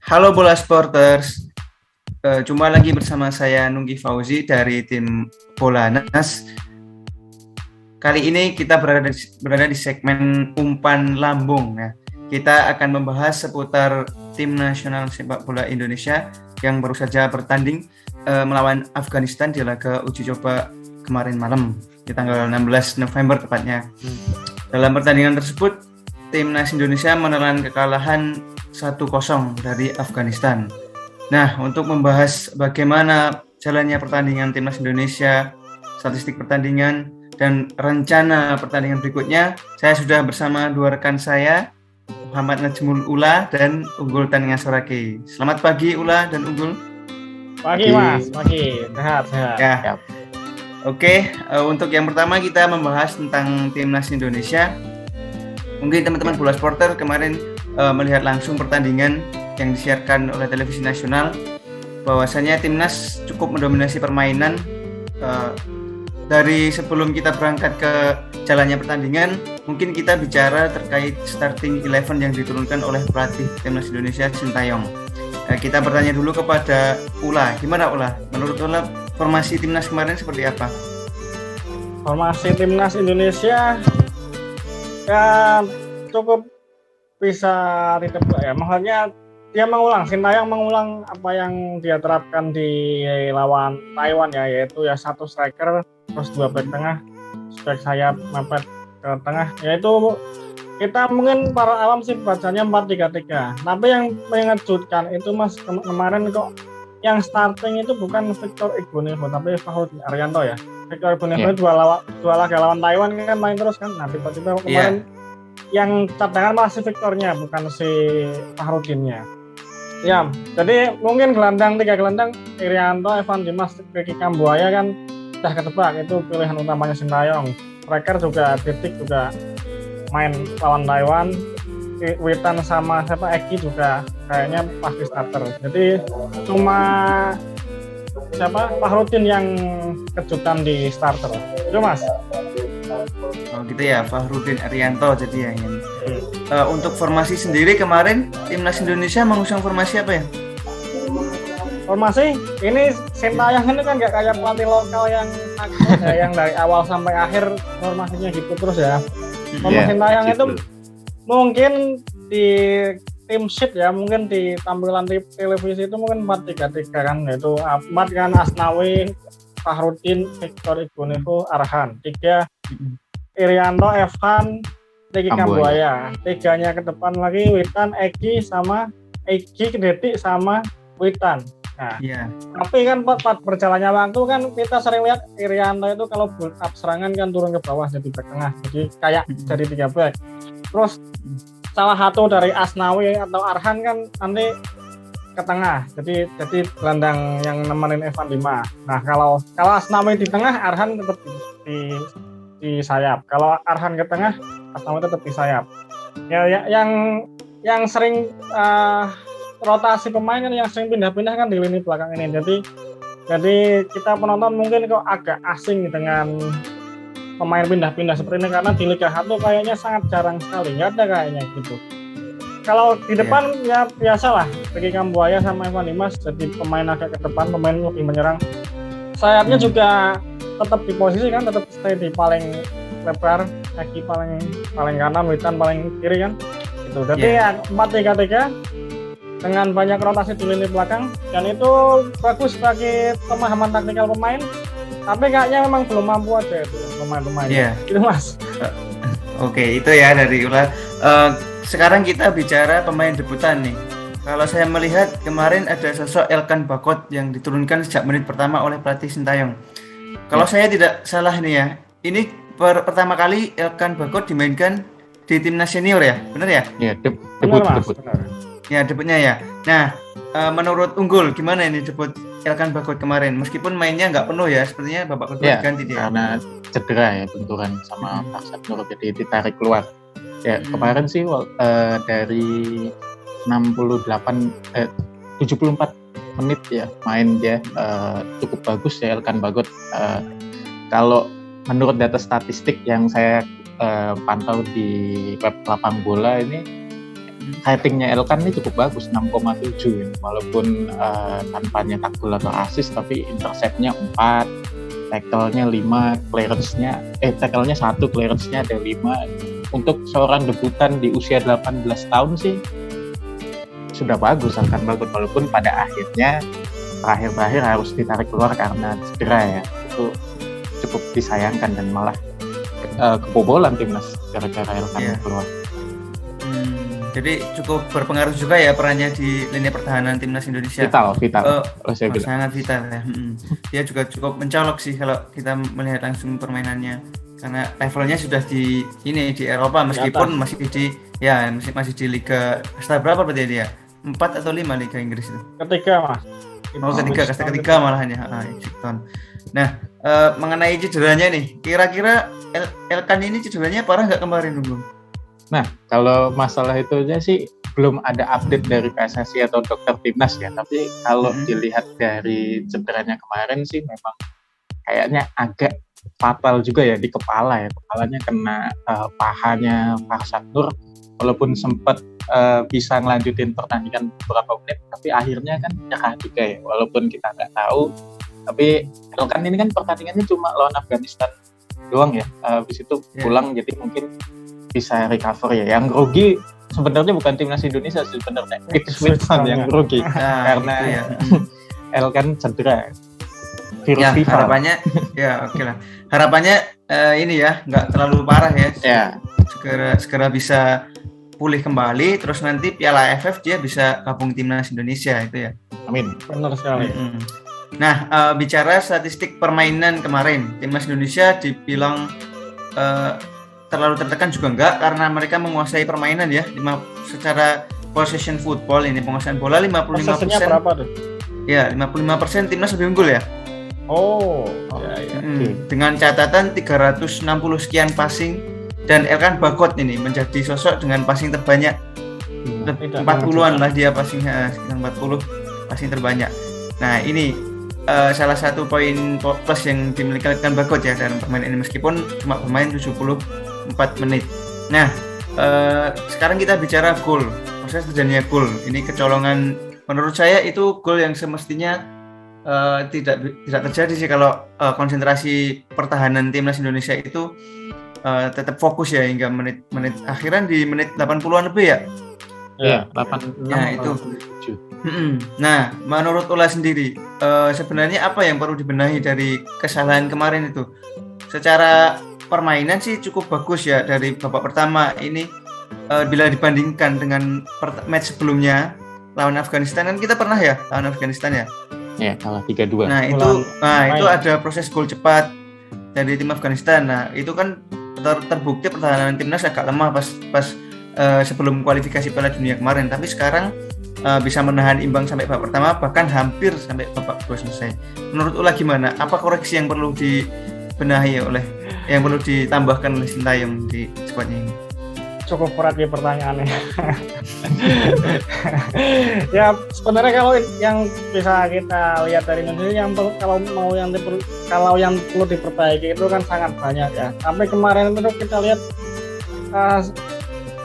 Halo Bola Sporters, jumpa lagi bersama saya Nunggi Fauzi dari tim Bolanas. Kali ini kita berada di segmen umpan lambung. Nah, kita akan membahas seputar tim nasional sepak bola Indonesia yang baru saja bertanding melawan Afghanistan di laga uji coba kemarin malam di tanggal 16 November tepatnya. Dalam pertandingan tersebut, timnas Indonesia menelan kekalahan 1-0 dari Afghanistan. Nah, untuk membahas bagaimana jalannya pertandingan timnas Indonesia, statistik pertandingan, dan rencana pertandingan berikutnya, saya sudah bersama dua rekan saya, Muhammad Najmul Ula dan Unggul Taningan Sorake. Selamat pagi Ula dan Unggul. Pagi Mas, pagi. Sehat. Ya. Oke, untuk yang pertama kita membahas tentang timnas Indonesia. Mungkin teman-teman Bola Sporter kemarin melihat langsung pertandingan yang disiarkan oleh televisi nasional, bahwasanya timnas cukup mendominasi permainan. Dari sebelum kita berangkat ke jalannya pertandingan, mungkin kita bicara terkait starting 11 yang diturunkan oleh pelatih timnas Indonesia Sintayong. Kita bertanya dulu kepada Ula, gimana Ula? Menurut Ula formasi timnas kemarin seperti apa? Formasi timnas Indonesia ya cukup bisa ditebak ya. Maksudnya dia Sintayong mengulang apa yang dia terapkan di lawan Taiwan ya, yaitu ya satu striker terus dua back tengah, back sayap mepet ke tengah, yaitu kita mungkin para awam sih bacanya 4-3-3. Tapi yang mengejutkan itu Mas, kemarin kok yang starting itu bukan Victor Igbonevo tapi Fahruddin Arianto ya. Victor Igbonevo dua laga lawan Taiwan kan main terus kan. Nah tiba-tiba kemarin yang cadangan masih Victornya bukan si Fahruddinnya. Ya, jadi mungkin tiga gelandang Irianto, Evan Dimas, Ricky Kambuaya kan udah ketebak itu pilihan utamanya Sintayong. Striker juga Titik juga main lawan Taiwan. Witan sama Eki juga kayaknya pasti starter. Jadi cuma Fahruddin yang kejutan di starter. Itu Mas. Oh gitu ya, Fahruddin Arianto jadi ya ini. Untuk formasi sendiri kemarin timnas Indonesia mengusung formasi apa ya? Formasi ini Sintayong ini kan nggak kayak pelatih lokal yang yang dari awal sampai akhir formasinya gitu terus ya. Formasi Sintayong itu mungkin di tim sheet ya, mungkin di tampilan di televisi itu mungkin 4-3-3 kan, yaitu 4 kan Asnawi, Fahruddin, Victor Igbonevo, Arhan. 3 Irianto, Evan, Ricky Kambuaya. 3-nya ke depan lagi Witan, Eki sama Eki, Detik sama Witan. Nah, tapi kan pas berjalannya waktu kan kita sering lihat Irianto itu kalau build up serangan kan turun ke bawah jadi back tengah, jadi kayak jadi 3 back. Terus salah satu dari Asnawi atau Arhan kan nanti ke tengah, jadi gelandang yang nemenin Evan Dimas. Nah kalau Asnawi di tengah, Arhan tetap di sayap. Kalau Arhan ke tengah, Asnawi tetap di sayap. Ya yang sering rotasi pemain kan, yang sering pindah-pindah kan di lini belakang ini. Jadi kita penonton mungkin kok agak asing dengan pemain pindah-pindah seperti ini, karena di Liga 1 kayaknya sangat jarang sekali, nggak ada kayaknya gitu. Kalau di depan ya biasalah, Ricky Kambuaya sama Evan Dimas jadi pemain agak ke depan, pemain lebih menyerang. Sayapnya juga tetap di posisi kan, tetap stay di paling lebar, kaki paling kanan, Witan paling kiri kan. Gitu. Jadi 4-3-3 dengan banyak rotasi di lini belakang, dan itu bagus bagi pemahaman taktikal pemain. Tapi kayaknya memang belum mampu aja itu pemain-pemain. Itu Mas. Oke, itu ya dari Ula. Sekarang kita bicara pemain debutan nih. Kalau saya melihat kemarin ada sosok Elkan Bakot yang diturunkan sejak menit pertama oleh pelatih Sintayong. Kalau saya tidak salah nih ya, ini pertama kali Elkan Bakot dimainkan di timnas senior ya, benar ya? Iya, debut. Ya, debutnya ya. Nah, menurut Unggul gimana ini debut Elkan Bakot kemarin? Meskipun mainnya nggak penuh ya, sepertinya babak kedua diganti dia. Karena cedera ya, benturan sama Aksan Nur, jadi ditarik keluar. Ya, kemarin sih dari 74 menit ya main dia, cukup bagus ya Elkan Bakot. Kalau menurut data statistik yang saya pantau di web Lapang Bola ini, ratingnya Elkan ini cukup bagus 6,7 ya. Walaupun tanpa nyetak gol atau assist tapi interceptnya 4, tackle-nya 5, tackle-nya 1, clearance-nya ada 5. Untuk seorang debutan di usia 18 tahun sih sudah bagus Elkan Bagot, walaupun pada akhirnya terakhir harus ditarik keluar karena cedera ya. Itu cukup disayangkan dan malah kebobolan timnas gara-gara Elkan keluar. Jadi cukup berpengaruh juga ya perannya di lini pertahanan timnas Indonesia. Vital. Sangat vital ya. Dia juga cukup mencolok sih kalau kita melihat langsung permainannya. Karena levelnya sudah di Eropa meskipun masih di Liga kasta berapa berarti dia? 4 atau 5 Liga Inggris itu? Ketiga mas. Kasta ketiga malahan ya. Nah, mengenai cederanya nih, kira-kira Elkan ini cederanya parah nggak kemarin dulu? Nah, kalau masalah itu aja sih belum ada update dari PSSI atau dokter timnas ya. Tapi kalau dilihat dari cederanya kemarin sih memang kayaknya agak fatal juga ya di kepala ya. Kepalanya kena pahanya Farsad Nur. Walaupun sempat bisa ngelanjutin pertandingan beberapa menit, tapi akhirnya kan nyerah juga ya. Walaupun kita nggak tahu, tapi Elkan ini kan pertandingannya cuma lawan Afghanistan doang ya. Habis itu pulang jadi mungkin bisa recover ya. Yang rugi sebenarnya bukan timnas Indonesia sebenarnya, Ipswich yang rugi karena Elkan cedera. Virus FIFA. Harapannya harapannya ini ya nggak terlalu parah ya. Segera bisa pulih kembali, terus nanti Piala AFF dia bisa gabung timnas Indonesia itu ya. Amin. Benar sekali. Nah, bicara statistik permainan kemarin, timnas Indonesia dibilang terlalu tertekan juga enggak karena mereka menguasai permainan ya. Secara possession football ini penguasaan bola 55%. Posisinya berapa tuh? Ya, 55% timnas lebih unggul ya. Dengan catatan 360 sekian passing dan Elkan Bagot ini menjadi sosok dengan passing terbanyak. 40-an lah dia passingnya, sekitar 40 passing terbanyak. Nah, ini salah satu poin plus yang dimiliki Elkan Bagot ya dalam permainan ini meskipun cuma bermain 74 menit. Nah, sekarang kita bicara gol. Proses terjadinya gol. Ini kecolongan, menurut saya itu gol yang semestinya tidak terjadi sih kalau konsentrasi pertahanan timnas Indonesia itu tetap fokus ya hingga menit akhiran di menit 80-an lebih ya. Ya, 86. Nah, itu. Nah, menurut Ula sendiri, sebenarnya apa yang perlu dibenahi dari kesalahan kemarin itu? Secara permainan sih cukup bagus ya dari babak pertama ini, bila dibandingkan dengan match sebelumnya lawan Afghanistan, kan kita pernah ya lawan Afghanistan ya. Ya, kalah 3-2. Nah, itu ada proses gol cepat dari tim Afghanistan. Nah, itu kan terbukti pertahanan timnas agak lemah pas sebelum kualifikasi Piala Dunia kemarin, tapi sekarang bisa menahan imbang sampai babak pertama, bahkan hampir sampai babak kedua selesai. Menurut Ula gimana? Apa koreksi yang perlu dibenahi yang perlu ditambahkan oleh Sintayong di skuadnya ini? Cukup berat ya pertanyaannya. Ya sebenarnya kalau yang bisa kita lihat dari Indonesia kalau yang perlu diperbaiki itu kan sangat banyak ya. Sampai kemarin itu kita lihat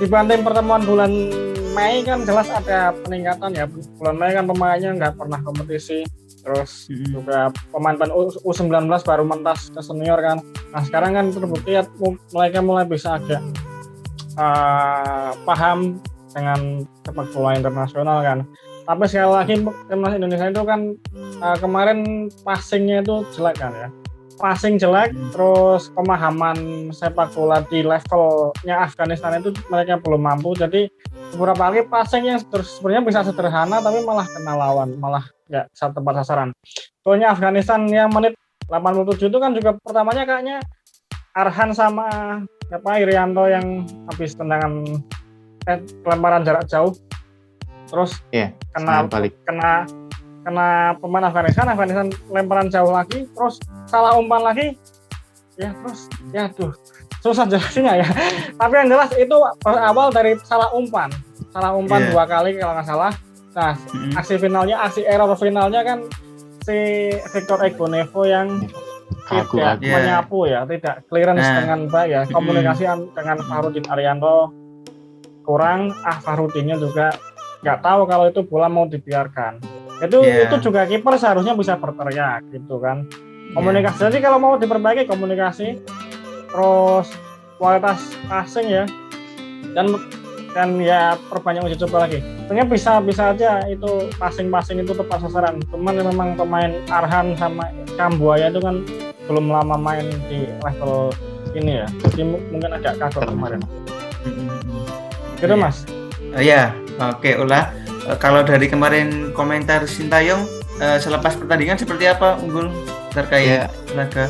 dibanding pertemuan bulan Mei kan jelas ada peningkatan ya. Bulan Mei kan pemainnya nggak pernah kompetisi, terus juga pemain U19 baru mentas ke senior kan. Nah sekarang kan terbukti ya mereka mulai bisa agak paham dengan sepak bola internasional kan. Tapi sekali lagi timnas Indonesia itu kan kemarin passingnya itu jelek kan ya. Passing jelek, terus pemahaman sepak bola di levelnya Afghanistan itu mereka belum mampu. Jadi beberapa kali passing yang sebenarnya bisa sederhana tapi malah kena lawan, malah nggak tepat sasaran. Soalnya Afghanistan yang menit 87 itu kan juga pertamanya kayaknya Arhan sama Irianto yang habis tendangan lemparan jarak jauh, terus kena pemain Afghanistan lemparan jauh lagi, terus salah umpan lagi, ya terus susah jelasinnya ya. Tapi yang jelas itu awal dari salah umpan 2 kali kalau nggak salah. Nah aksi error finalnya kan si Victor Egbonevo yang tidak menyapu ya, tidak clearance dengan baik ya, komunikasi dengan Fahrudin Arianto kurang, Fahrudinnya juga nggak tahu kalau itu bola mau dibiarkan. Itu juga kiper seharusnya bisa berteriak gitu kan. Komunikasi. Jadi kalau mau diperbaiki komunikasi, terus kualitas passing ya, dan ya perbanyak uji coba lagi. Sebenarnya bisa aja itu passing itu tepat sasaran. Cuman memang pemain Arhan sama Kambuaya itu kan belum lama main di level ini ya. Jadi mungkin agak kaget kemarin. Gitu Mas. Ya, oke Ulah. Kalau dari kemarin komentar Sintayong selepas pertandingan seperti apa unggul terkait laga?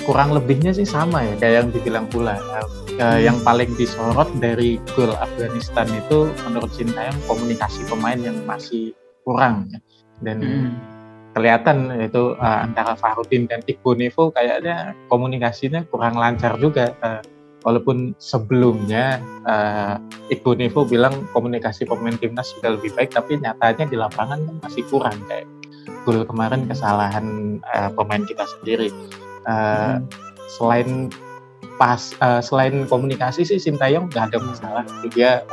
Kurang lebihnya sih sama ya kayak yang dibilang pula. Yang paling disorot dari gol Afghanistan itu menurut Sintayong komunikasi pemain yang masih kurang ya. Dan kelihatan itu antara Fahrudin dan Iqbal Nevo kayaknya komunikasinya kurang lancar juga. Walaupun sebelumnya Iqbal Nevo bilang komunikasi pemain timnas sudah lebih baik, tapi nyatanya di lapangan masih kurang. Kayak gol kemarin kesalahan pemain kita sendiri. Selain komunikasi sih Sintayong nggak ada masalah. Dia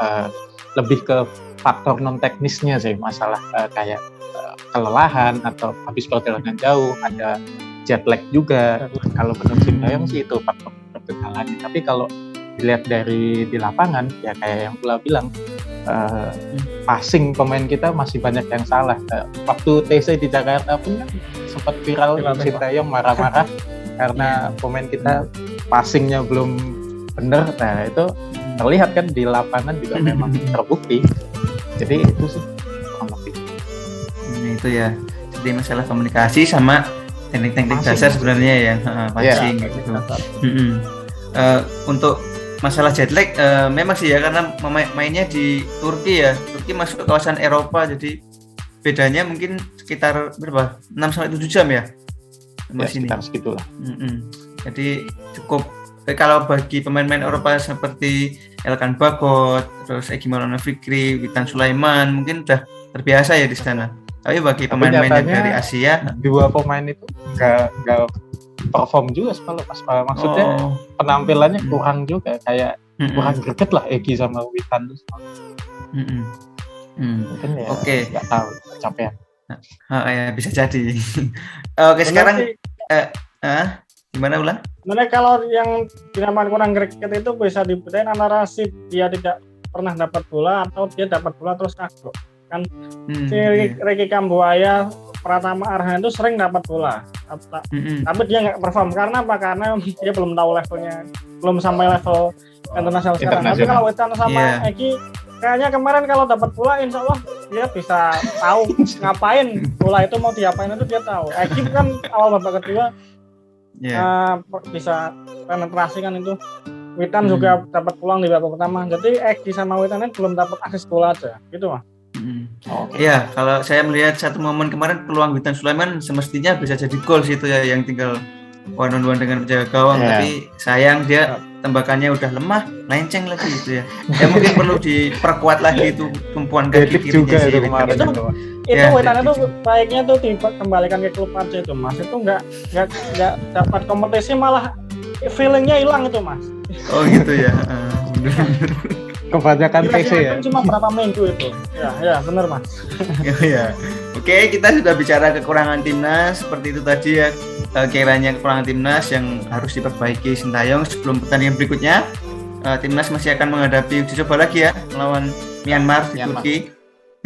lebih ke faktor non teknisnya sih, masalah kayak kelelahan atau habis perjalanan jauh, ada jet lag juga. Kalau menurut Sintayong sih itu faktor kegagalannya. Tapi kalau dilihat dari di lapangan ya kayak yang Pula bilang, passing pemain kita masih banyak yang salah. Waktu TC di Jakarta pun kan sempat viral Sintayong marah-marah karena pemain kita passingnya belum benar. Nah itu terlihat kan di lapangan juga memang terbukti. Jadi itu sih kurang lebih. Itu ya. Jadi masalah komunikasi sama teknik-teknik dasar sebenarnya ya, passing gitu. Untuk masalah jet lag memang sih ya, karena mainnya di Turki ya. Turki masuk ke kawasan Eropa, jadi bedanya mungkin sekitar berapa? 6-7 jam ya. Sekitar segitulah. Jadi cukup kalau bagi pemain-pemain Eropa seperti Elkan Bagot, terus Egy Maulana Fikri, Witan Sulaiman mungkin udah terbiasa ya di sana. Tapi bagi pemain-pemain yang dari Asia, dua pemain itu nggak perform juga kalau maksudnya penampilannya kurang juga, kayak kurang greget lah Egy sama Witan tuh. Mungkin ya nggak tahu kecapean. Ya bisa jadi. Oke, sekarang gimana Ulan? Sebenarnya kalau yang dinamakan kurang greget itu bisa dibedain antara dia tidak pernah dapat bola atau dia dapat bola terus kagok. Kan Ricky Kambuaya, Pratama Arhan itu sering dapat bola, tapi dia nggak perform karena apa? Karena dia belum tahu levelnya, belum sampai level internasional sekarang. Tapi kalau Witan sama Egy kayaknya kemarin kalau dapat bola insya Allah dia bisa tahu ngapain bola itu mau diapain, itu dia tahu. Egy kan awal babak kedua bisa penetrasi kan itu. Witan juga dapat pulang di babak pertama. Jadi Egy sama Witan belum dapat akses bola aja gitu Mas. Ya, kalau saya melihat satu momen kemarin peluang Witan Sulaiman semestinya bisa jadi gol situ ya, yang tinggal one on one dengan penjaga gawang, tapi sayang dia tembakannya udah lemah, lenceng lagi gitu ya. Ya mungkin perlu diperkuat lagi itu tumpuan kaki kirinya sih. Itu Witan itu baiknya tuh dikembalikan ke klub aja itu Mas. Itu nggak dapat kompetisi, malah feelingnya hilang itu Mas. Oh gitu ya. Kebanyakan PC ya. Cuma berapa minggu itu. Ya benar Mas. Ya. Oke, kita sudah bicara kekurangan timnas seperti itu tadi ya. Kiranya kekurangan timnas yang harus diperbaiki Sintayong sebelum pertandingan berikutnya. Timnas masih akan menghadapi uji coba lagi ya melawan Myanmar di Turki.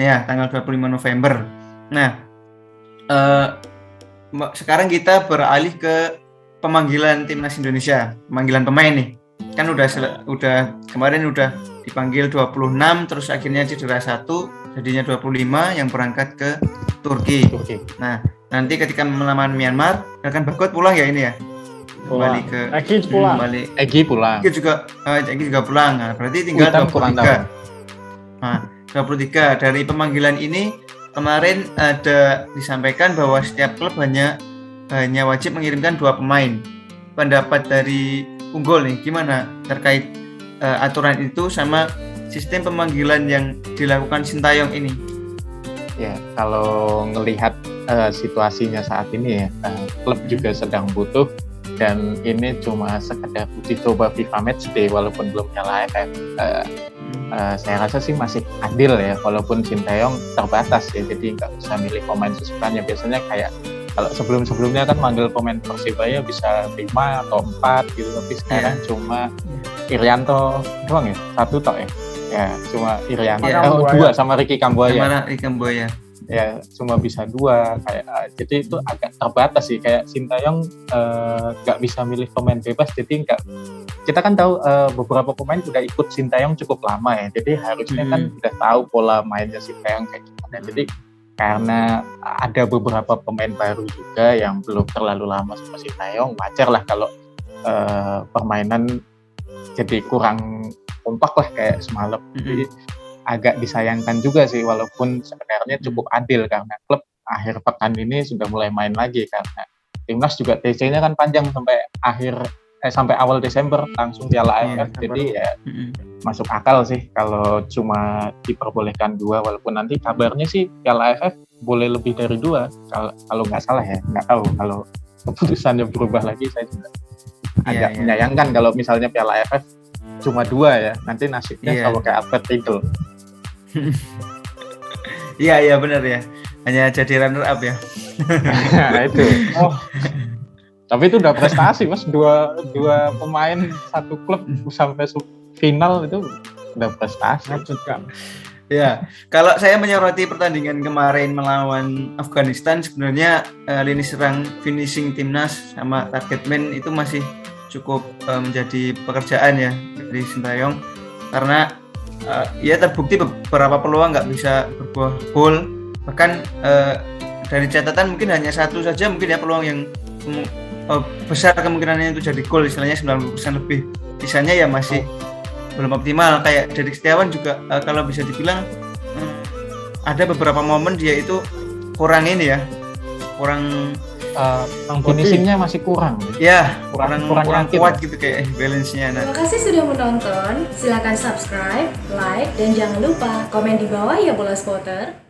Ya, tanggal 25 November. Nah, sekarang kita beralih ke pemanggilan timnas Indonesia, pemanggilan pemain nih. Kan udah kemarin udah dipanggil 26, terus akhirnya cedera 1, jadinya 25 yang berangkat ke Turki. Nah, nanti ketika melawan Myanmar, Elkan Bagot pulang ya ini ya. Kembali ke Egy pulang. Egy juga pulang. Nah, berarti tinggal 23. Nah, 23 dari pemanggilan ini kemarin ada disampaikan bahwa setiap klub hanya wajib mengirimkan 2 pemain. Pendapat dari Unggul nih gimana terkait aturan itu sama sistem pemanggilan yang dilakukan Sintayong ini? Ya, kalau ngelihat situasinya saat ini ya, klub juga sedang butuh dan ini cuma sekedar uji coba FIFA Matchday walaupun belum Piala AFF. Saya rasa sih masih adil ya, walaupun Sinteyong terbatas ya, jadi nggak bisa milih pemain kesukaannya. Biasanya kayak kalau sebelum-sebelumnya kan manggil pemain Persibaya bisa 5 atau 4 gitu, tapi sekarang cuma Irianto doang ya, 1 tok ya cuma Irianto, 2 sama Ricky Kambuaya. Ya cuma bisa 2 kayak, jadi itu agak terbatas sih, kayak Sinteyong nggak bisa milih pemain bebas, jadi kita kan tahu beberapa pemain udah ikut Sinteyong cukup lama ya, jadi harusnya kan udah tahu pola mainnya Sinteyong kayak gimana. Jadi karena ada beberapa pemain baru juga yang belum terlalu lama sama Sinteyong, wajar lah kalau permainan jadi kurang kompak lah kayak semalam. Jadi agak disayangkan juga sih, walaupun sebenarnya cukup adil karena klub akhir pekan ini sudah mulai main lagi, karena timnas juga TC-nya kan panjang sampai awal Desember langsung Piala AFF. Jadi ya masuk akal sih kalau cuma diperbolehkan 2, walaupun nanti kabarnya sih Piala AFF boleh lebih dari 2 kalau nggak salah ya, nggak tahu kalau keputusannya berubah lagi. Saya juga agak menyayangkan kalau misalnya Piala AFF cuma 2 ya, nanti nasibnya sama kayak Alfred Riedel. Iya benar ya, hanya jadi runner up ya. Nah itu. Tapi itu udah prestasi Mas, dua pemain satu klub sampai final itu udah prestasi. Ya, kalau saya menyoroti pertandingan kemarin melawan Afghanistan, sebenarnya lini serang finishing timnas sama target man itu masih cukup menjadi pekerjaan ya dari Sinteyong, karena ya terbukti beberapa peluang nggak bisa berbuah gol, bahkan dari catatan mungkin hanya 1 saja mungkin ya peluang yang besar kemungkinannya itu jadi gol, istilahnya 90% lebih, sisanya ya masih belum optimal. Kayak Derik Setiawan juga kalau bisa dibilang ada beberapa momen dia itu kurang finishingnya masih kurang kuat gitu kayak balance-nya. Terima kasih sudah menonton, silakan subscribe, like, dan jangan lupa komen di bawah ya Bola Spotter.